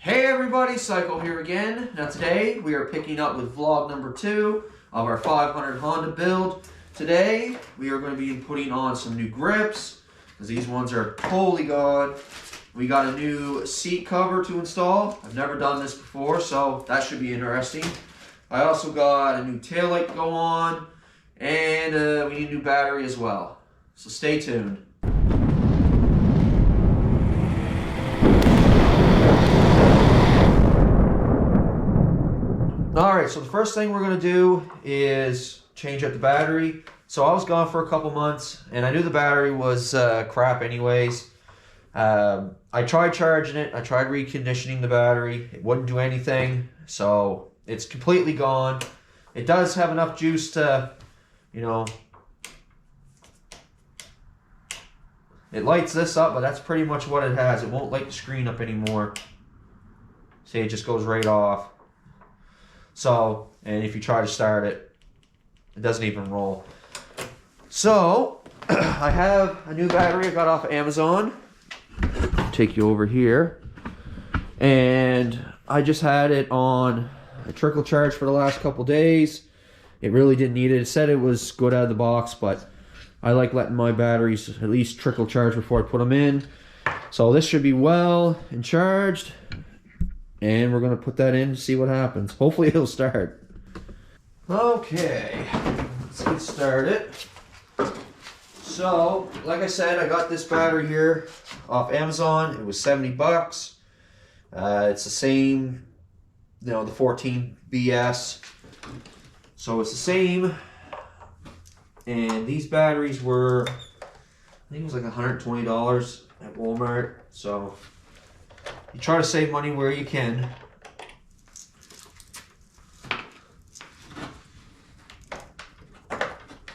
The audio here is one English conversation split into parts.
Hey everybody, Cycle here again. Now today we are picking up with vlog number 2 of our 500 Honda build. Today we are going to be putting on some new grips because these ones are totally gone. We got a new seat cover to install. I've never done this before, so that should be interesting. I also got a new taillight to go on, and we need a new battery as well. So stay tuned. Alright, so the first thing we're going to do is change out the battery. So I was gone for a couple months, and I knew the battery was crap anyways. I tried charging it, I tried reconditioning the battery, it wouldn't do anything, so it's completely gone. It does have enough juice to, you know, it lights this up, but that's pretty much what it has. It won't light the screen up anymore. See, it just goes right off. So, and if you try to start it, it doesn't even roll. So, I have a new battery I got off of Amazon. Take you over here. And I just had it on a trickle charge for the last couple days. It really didn't need it. It said it was good out of the box, but I like letting my batteries at least trickle charge before I put them in. So this should be well and charged. And we're going to put that in and see what happens. Hopefully it'll start. Okay, let's get started. So, like I said, I got this battery here off Amazon. It was 70 bucks. It's the same, you know, the 14BS. So it's the same. And these batteries were, I think it was like $120 at Walmart. So you try to save money where you can.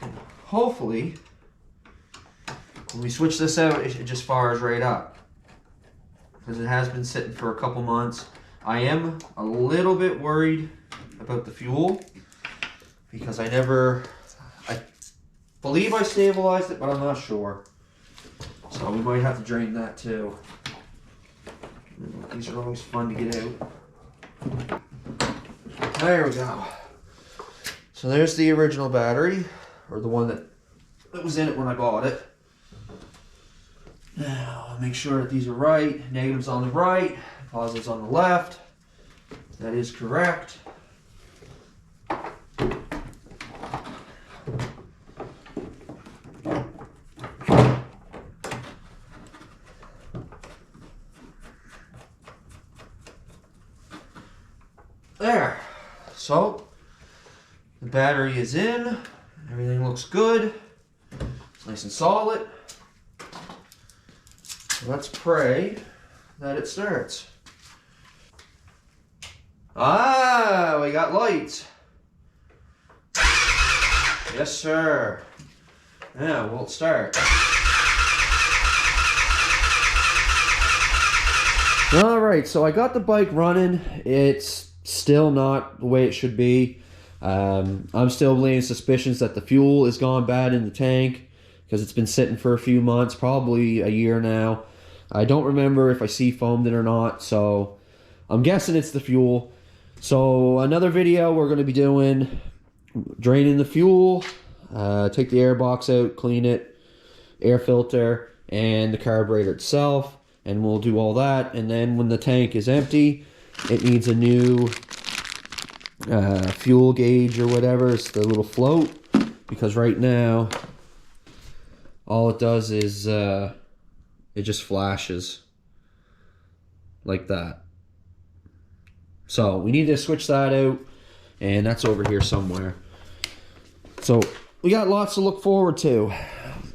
And hopefully, when we switch this out, it just fires right up. Because it has been sitting for a couple months. I am a little bit worried about the fuel. Because I believe I stabilized it, but I'm not sure. So we might have to drain that too. These are always fun to get out. There we go. So there's the original battery, or the one that was in it when I bought it. Now, I'll make sure that these are right. Negatives on the right, positives on the left. That is correct. There. So the battery is in. Everything looks good. It's nice and solid. Let's pray that it starts. Ah, we got lights. Yes, sir. Yeah, we'll start. All right, so I got the bike running. It's still not the way it should be. I'm still laying suspicions that the fuel is gone bad in the tank because it's been sitting for a few months, probably a year now. I don't remember if I seafoamed it or not, so I'm guessing it's the fuel. So another video we're going to be doing, draining the fuel, take the air box out, clean it, air filter, and the carburetor itself, and we'll do all that. And then when the tank is empty, it needs a new fuel gauge or whatever. It's the little float, because right now all it does is it just flashes like that. So we need to switch that out, and that's over here somewhere. So we got lots to look forward to,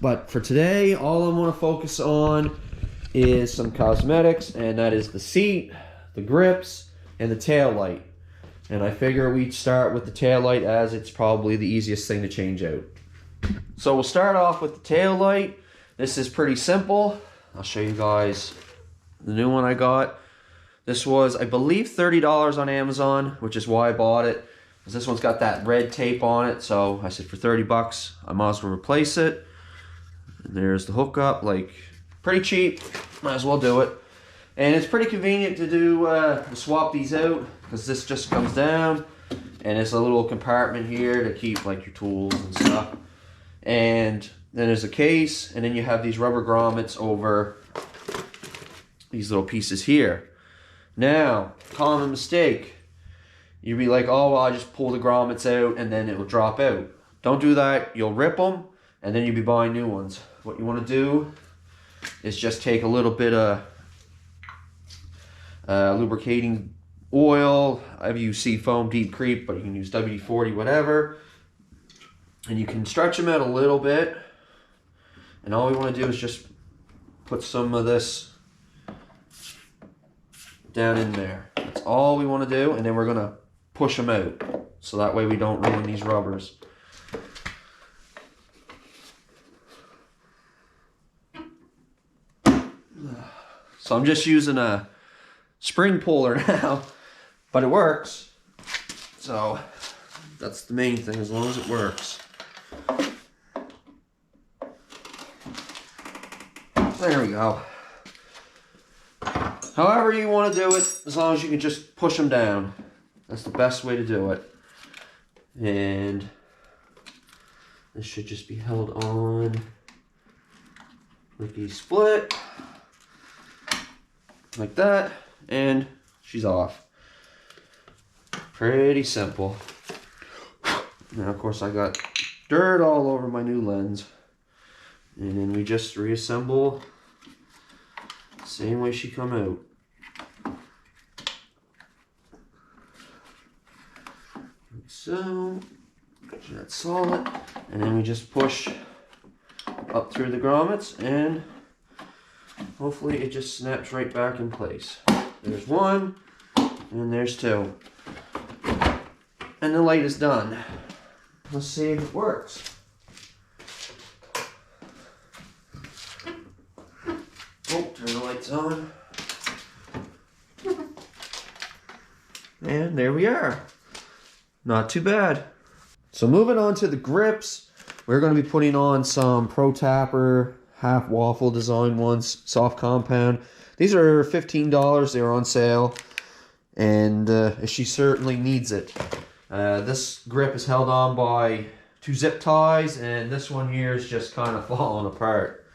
but for today all I want to focus on is some cosmetics, and that is the seat, the grips, and the tail light. And I figure we'd start with the tail light, as it's probably the easiest thing to change out. So we'll start off with the tail light. This is pretty simple. I'll show you guys the new one I got. This was, I believe, $30 on Amazon, which is why I bought it. Because this one's got that red tape on it, so I said for 30 bucks, I might as well replace it. And there's the hookup, like, pretty cheap. Might as well do it. And it's pretty convenient to do to swap these out, because this just comes down and it's a little compartment here to keep like your tools and stuff. And then there's a case, and then you have these rubber grommets over these little pieces here. Now, common mistake. You'd be like, oh, well, I just pull the grommets out and then it will drop out. Don't do that. You'll rip them and then you'll be buying new ones. What you want to do is just take a little bit of lubricating oil. I've used Seafoam Deep Creep, but you can use WD-40, whatever. And you can stretch them out a little bit. And all we want to do is just put some of this down in there. That's all we want to do. And then we're going to push them out, so that way we don't ruin these rubbers. So I'm just using a spring puller now, but it works. So that's the main thing, as long as it works. There we go. However you want to do it, as long as you can just push them down. That's the best way to do it. And this should just be held on lickety split, like that, and she's off. Pretty simple. Now, of course, I got dirt all over my new lens. And then we just reassemble the same way she come out. So, that's solid, and then we just push up through the grommets, and hopefully it just snaps right back in place. There's one, and there's two. And the light is done. Let's see if it works. Oh, turn the lights on. And there we are. Not too bad. So moving on to the grips, we're going to be putting on some Pro Tapper half waffle design ones, soft compound. These are $15. They were on sale, and she certainly needs it. This grip is held on by 2 zip ties, and this one here is just kind of falling apart.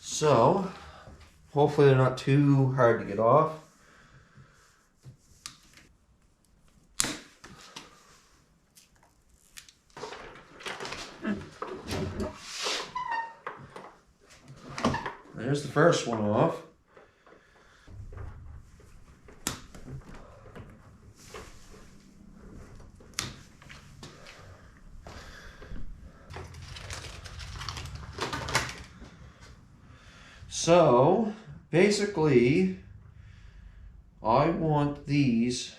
So hopefully they're not too hard to get off. There's the first one off. So basically, I want these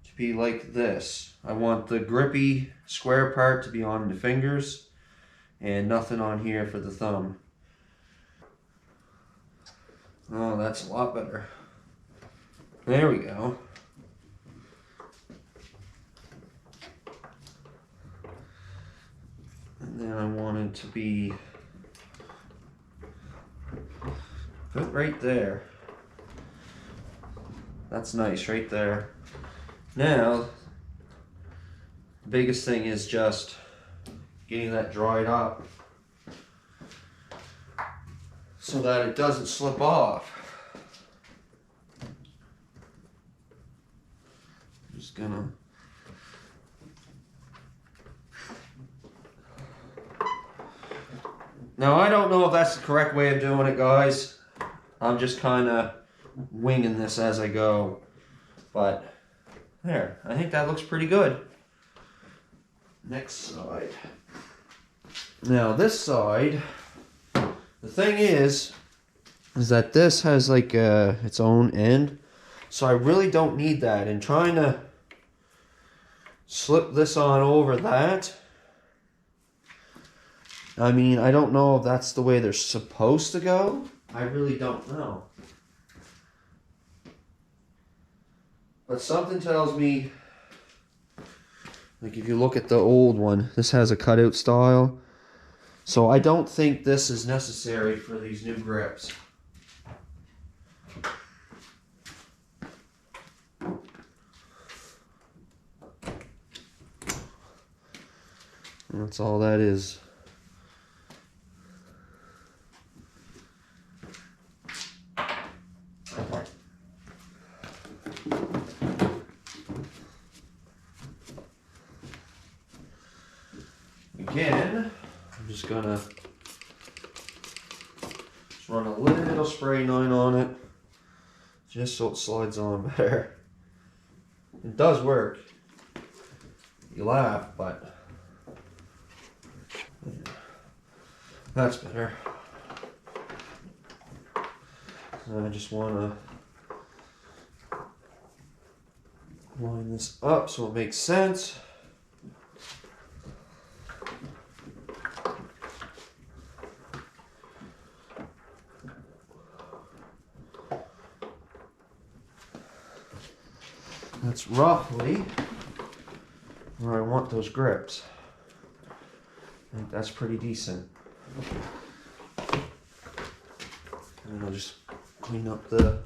to be like this. I want the grippy square part to be on the fingers and nothing on here for the thumb. Oh, that's a lot better. There we go. And then I want it to be put right there. That's nice right there. Now, the biggest thing is just getting that dried up so that it doesn't slip off. I'm just gonna now, I don't know if that's the correct way of doing it, guys. I'm just kind of winging this as I go. But there, I think that looks pretty good. Next side. Now this side, the thing is that this has like its own end. So I really don't need that. And trying to slip this on over that, I mean, I don't know if that's the way they're supposed to go. I really don't know. But something tells me, like if you look at the old one, this has a cutout style. So I don't think this is necessary for these new grips. And that's all that is. Again, I'm just gonna run a little spray line on it, just so it slides on better. It does work. You laugh, but that's better. So I just want to line this up so it makes sense. That's roughly where I want those grips. I think that's pretty decent. And I'll just clean up that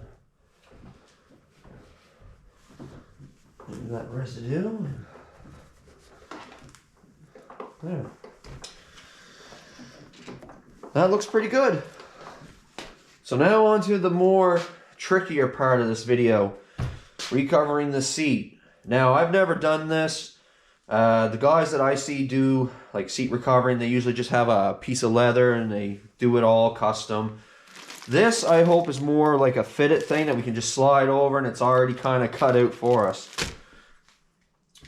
residue. There. That looks pretty good. So now on to the more trickier part of this video. Recovering the seat. Now, I've never done this. The guys that I see do like seat recovering, they usually just have a piece of leather and they do it all custom. This, I hope, is more like a fitted thing that we can just slide over and it's already kind of cut out for us.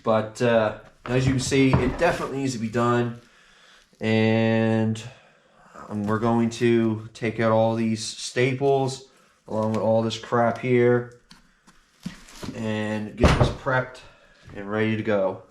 But as you can see, it definitely needs to be done. And we're going to take out all these staples along with all this crap here and get this prepped and ready to go.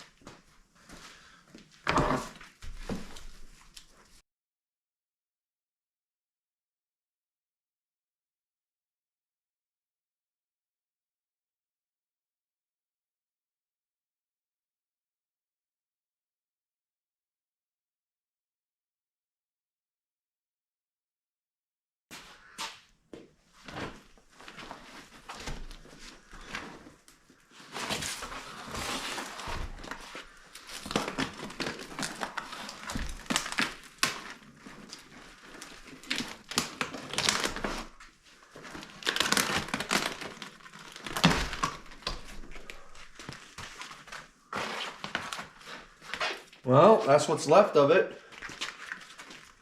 Well, that's what's left of it.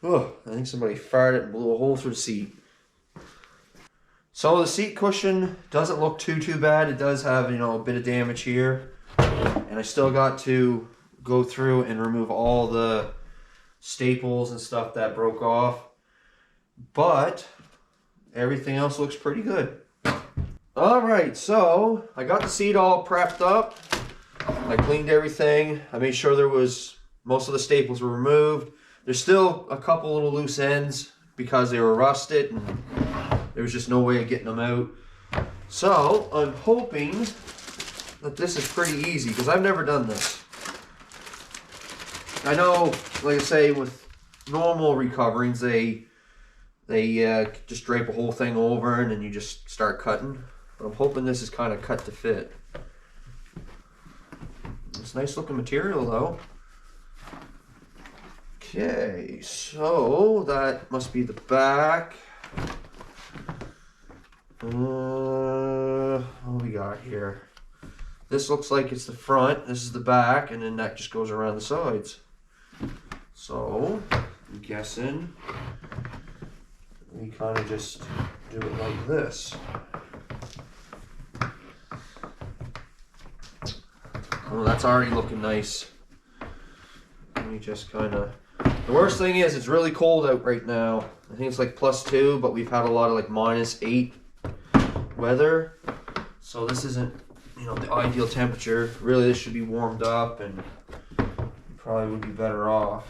Oh, I think somebody farted and blew a hole through the seat. So the seat cushion doesn't look too bad. It does have, you know, a bit of damage here. And I still got to go through and remove all the staples and stuff that broke off. But everything else looks pretty good. Alright, so I got the seat all prepped up. I cleaned everything. I made sure most of the staples were removed. There's still a couple little loose ends because they were rusted and there was just no way of getting them out. So I'm hoping that this is pretty easy because I've never done this. I know, like I say, with normal recoverings, they just drape a whole thing over and then you just start cutting. But I'm hoping this is kind of cut to fit. It's nice looking material though. Okay, so that must be the back. What we got here? This looks like it's the front, this is the back, and then that just goes around the sides. So, I'm guessing we kind of just do it like this. Oh, that's already looking nice. Let me just kind of... The worst thing is it's really cold out right now. I think it's like +2, but we've had a lot of like -8 weather. So this isn't, you know, the ideal temperature. Really, this should be warmed up and you probably would be better off.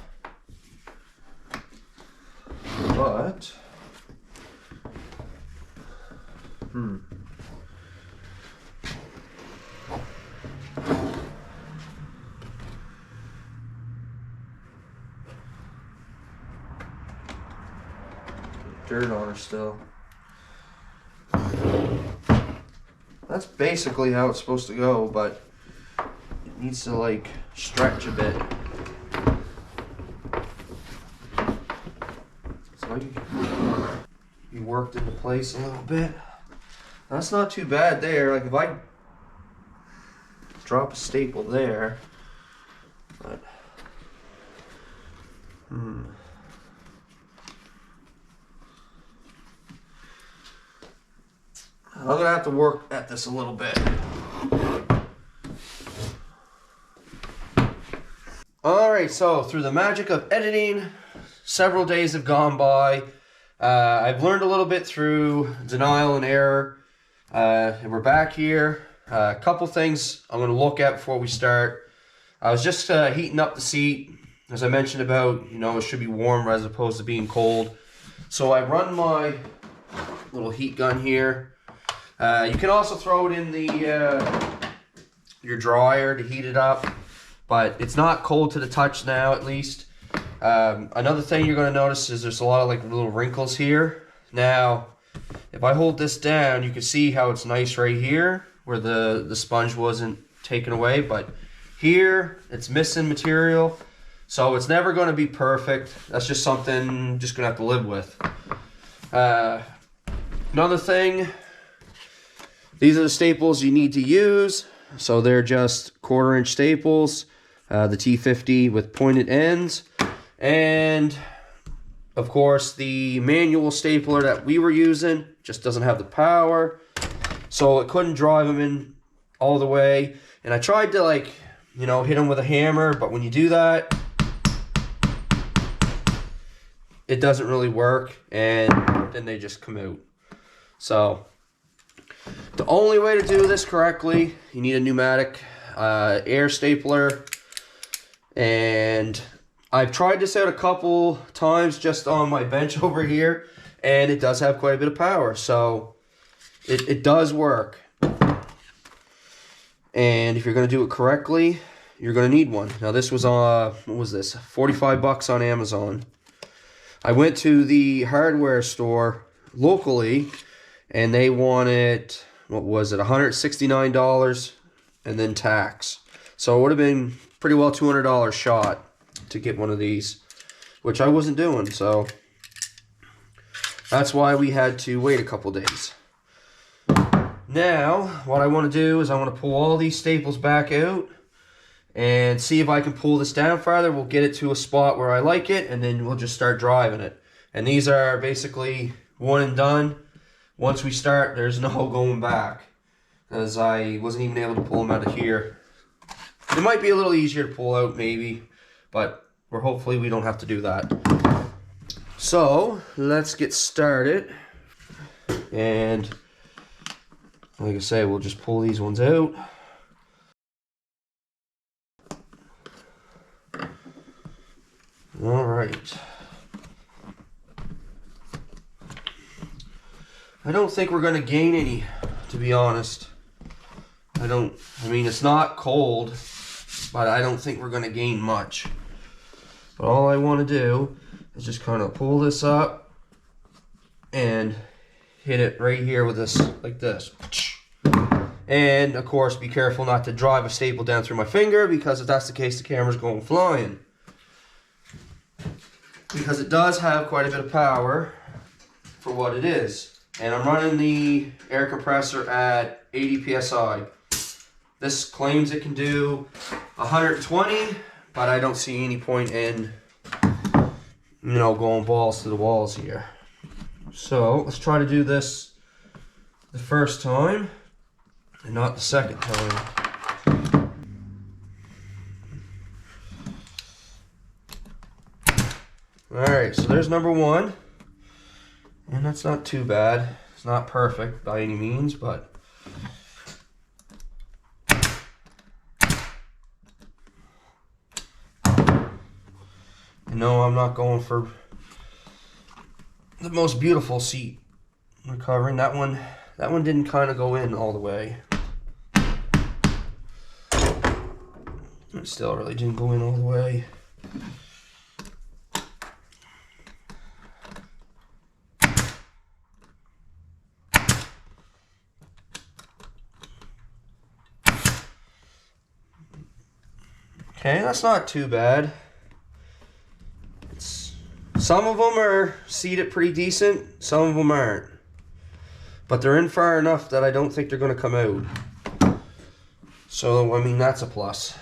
But... dirt on her still. That's basically how it's supposed to go, but it needs to like stretch a bit. might be worked into place a little bit. That's not too bad there. Like if I drop a staple there, but I'm gonna have to work at this a little bit. Alright, so through the magic of editing, several days have gone by. I've learned a little bit through denial and error. And we're back here. A couple things I'm going to look at before we start. I was just heating up the seat. As I mentioned about, it should be warm as opposed to being cold. So I run my little heat gun here. You can also throw it in the your dryer to heat it up. But it's not cold to the touch now, at least. Another thing you're going to notice is there's a lot of like little wrinkles here. Now, if I hold this down, you can see how it's nice right here, where the sponge wasn't taken away. But here, it's missing material. So it's never going to be perfect. That's just something I'm just going to have to live with. Another thing, these are the staples you need to use. So they're just 1/4-inch staples. The T50 with pointed ends, and of course the manual stapler that we were using just doesn't have the power, so it couldn't drive them in all the way. And I tried to hit them with a hammer, but when you do that, it doesn't really work, and then they just come out. So the only way to do this correctly, you need a pneumatic air stapler. And I've tried this out a couple times just on my bench over here, and it does have quite a bit of power, so it does work. And if you're going to do it correctly, you're going to need one. Now this was what was this, 45 bucks on Amazon. I went to the hardware store locally, and they wanted, what was it, $169 and then tax. So it would have been pretty well $200 shot to get one of these, which I wasn't doing, so that's why we had to wait a couple days. Now, what I want to do is I want to pull all these staples back out and see if I can pull this down farther. We'll get it to a spot where I like it, and then we'll just start driving it. And these are basically one and done. Once we start, there's no going back, because I wasn't even able to pull them out of here. It might be a little easier to pull out, maybe, but hopefully we don't have to do that. So let's get started, and like I say, we'll just pull these ones out. All right. I don't think we're going to gain any, to be honest. I mean, it's not cold, but I don't think we're going to gain much. But all I want to do is just kind of pull this up and hit it right here with this, like this. And of course, be careful not to drive a staple down through my finger, because if that's the case, the camera's going flying. Because it does have quite a bit of power for what it is. And I'm running the air compressor at 80 psi. This claims it can do 120, but I don't see any point in, going balls to the walls here. So let's try to do this the first time and not the second time. Alright, so there's number one. And that's not too bad. It's not perfect by any means, but no, I'm not going for the most beautiful seat recovering. That one didn't kind of go in all the way. It still really didn't go in all the way. Okay, that's not too bad. It's Some of them are seated pretty decent, some of them aren't. But they're in far enough that I don't think they're going to come out. So, I mean, that's a plus.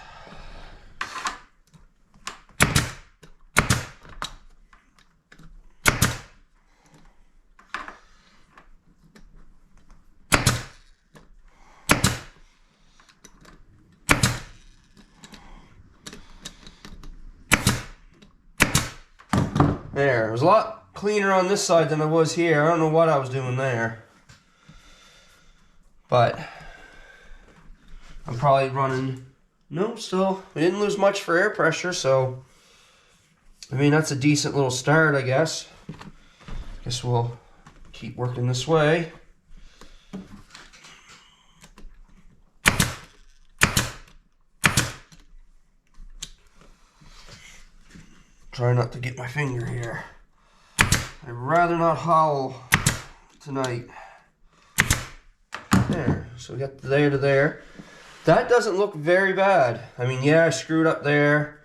There, it was a lot cleaner on this side than it was here. I don't know what I was doing there. But I'm probably running, no, still, we didn't lose much for air pressure, so I mean, that's a decent little start, I guess. Guess we'll keep working this way. Try not to get my finger here. I'd rather not howl tonight. There, so we got there to there. That doesn't look very bad. I mean, yeah, I screwed up there,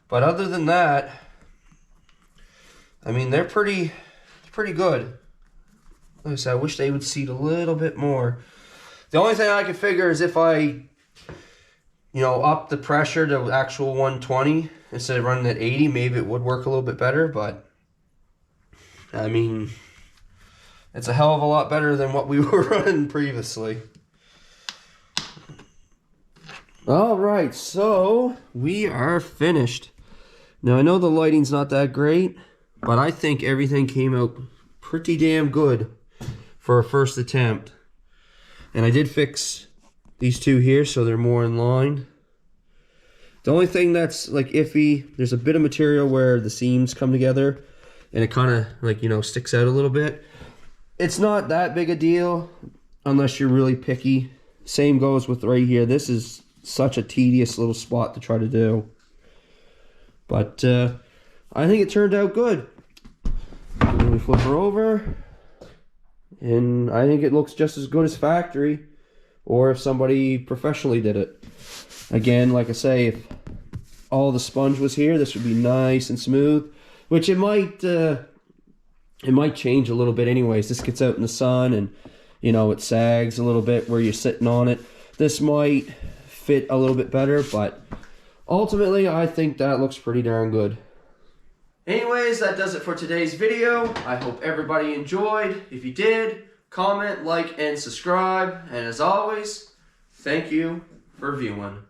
but other than that, I mean, they're pretty good. Like I said, I wish they would seat a little bit more. The only thing I can figure is if I, you know, up the pressure to actual 120 instead of running at 80, maybe it would work a little bit better, but I mean, it's a hell of a lot better than what we were running previously. All right, so we are finished. Now, I know the lighting's not that great, but I think everything came out pretty damn good for a first attempt. And I did fix these two here so they're more in line. The only thing that's like iffy, there's a bit of material where the seams come together and it kind of like, you know, sticks out a little bit. It's not that big a deal unless you're really picky. Same goes with right here. This is such a tedious little spot to try to do. But I think it turned out good. Then we flip her over. And I think it looks just as good as factory. Or if somebody professionally did it. Again, like I say, if all the sponge was here, this would be nice and smooth. Which it might change a little bit anyways. This gets out in the sun and, you know, it sags a little bit where you're sitting on it. This might fit a little bit better, but ultimately I think that looks pretty darn good. Anyways, that does it for today's video. I hope everybody enjoyed. If you did, comment, like, and subscribe. And as always, thank you for viewing.